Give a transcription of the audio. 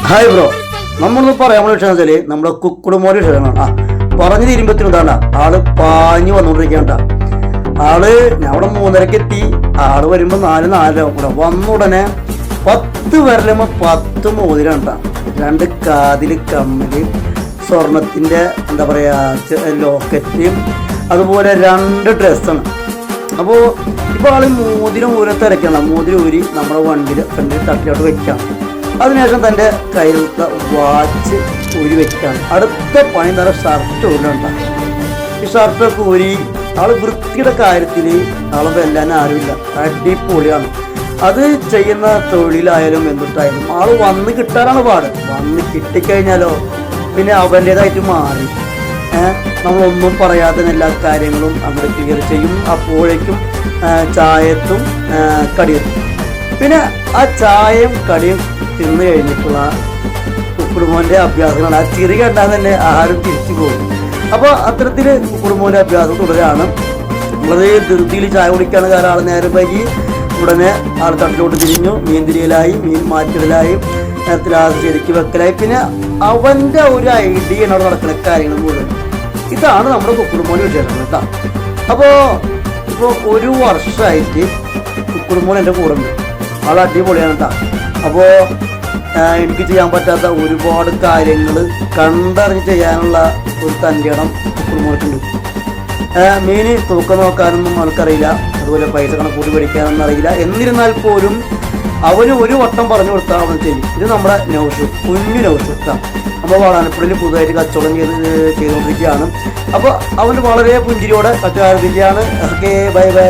Hi bro, നമ്മളൊന്ന് പറയാൻ വിഷയം വെച്ചാല് നമ്മുടെ കുക്കുടുമോന്റെ വിഷയമാണ്. പറഞ്ഞു തീരുമ്പത്തിന് എന്താണ് ആള് പാഞ്ഞു വന്നോണ്ടിരിക്കണ്ട. ആള് അവിടെ 3:30 എത്തി. ആള് വരുമ്പോ 4:05 കൂടെ വന്ന ഉടനെ 10 വിരലുമ്പോ 10 മോതിരണ്ട, 2 കാതില് കമ്മല്, സ്വർണത്തിന്റെ എന്താ പറയാ ലോക്കറ്റ്, അതുപോലെ 2 ഡ്രസ്സാണ്. അപ്പോൾ ഇപ്പോൾ ആള് മോതിരം ഊരത്തിരക്കണം. മോതിരം ഊരി നമ്മുടെ വണ്ടിയിൽ ഫ്രണ്ടിൽ തട്ടിലോട്ട് വെക്കാം. അതിനുശേഷം തൻ്റെ കയ്യിലത്തെ വാച്ച് ഊരി വെക്കുകയാണ്. അടുത്ത പണി നല്ല ഷർട്ട് ഊരിലുണ്ടാകും. ഈ ഷർട്ടൊക്കെ ഊരി ആൾ വൃത്തിയുടെ കാര്യത്തിൽ ആളെ വെല്ലാൻ ആരുമില്ല, അടിപൊളിയാണ്. അത് ചെയ്യുന്ന തൊഴിലായാലും എന്തിട്ടായാലും ആൾ വന്ന് കിട്ടാനാണ് പാട്. വന്ന് കിട്ടിക്കഴിഞ്ഞാലോ പിന്നെ അവൻ്റേതായിട്ട് മാറി. നമ്മളൊന്നും പറയാതെ എല്ലാ കാര്യങ്ങളും അങ്ങോട്ട് ക്ലിയർ ചെയ്യും. അപ്പോഴേക്കും ചായത്തും കടിയെത്തും. പിന്നെ ആ ചായയും കടിയും തിന്നു കഴിഞ്ഞിട്ടുള്ള കുക്കുടുമോൻ്റെ അഭ്യാസങ്ങളാണ്. ആ ചിരി കണ്ടാൽ തന്നെ ആരും തിരിച്ചു പോകും. അപ്പോൾ അത്തരത്തിൽ കുക്കുടുമോൻ്റെ അഭ്യാസം തുടരാണ്. നമ്മളത് ധൃതിയിൽ ചായ കുടിക്കാണ് കാരണം ആൾ നേരം വൈകി. ഉടനെ ആൾ തട്ടിലോട്ട് തിരിഞ്ഞു. മീൻ തിരിയലായി, മീൻ മാറ്റിടലായി, ശരിക്ക് വെക്കലായി. പിന്നെ അവൻ്റെ ഒരു ഐഡിയ അവിടെ നടക്കുന്ന കാര്യങ്ങൾ മുഴുവൻ. ഇതാണ് നമ്മുടെ കുക്കുടുമോൻ്റെ വിശേഷം കേട്ടോ. അപ്പോൾ 1 വർഷമായിട്ട് കുക്കുടുമോൻ എൻ്റെ കൂടെ ഉണ്ട്. ആൾ അടിപൊളിയാണ് കേട്ടോ. അപ്പോൾ എനിക്ക് ചെയ്യാൻ പറ്റാത്ത ഒരുപാട് കാര്യങ്ങൾ കണ്ടറിഞ്ഞ് ചെയ്യാനുള്ള ഒരു തൻ്റെയിടം കുക്കുടുമോനുണ്ട്. മീൻ തൂക്കം നോക്കാനൊന്നും ആൾക്കറിയില്ല, അതുപോലെ പൈസ കണക്കൂട്ടി പഠിക്കാനൊന്നും അറിയില്ല. എന്നിരുന്നാൽ പോലും അവന് ഒരു വട്ടം പറഞ്ഞു കൊടുത്താൽ അവൻ ചെയ്യും. ഇത് നമ്മുടെ നൗഷു, കുഞ്ഞു നൗഷു കേട്ടോ. അപ്പോൾ വാളാനപ്പുഴയിൽ പുതുതായിട്ട് കച്ചവടം ചെയ്തുകൊണ്ടിരിക്കുകയാണ്. അപ്പോൾ അവന് വളരെ പുഞ്ചിരിയോടെ കച്ചവടം. Okay, bye bye.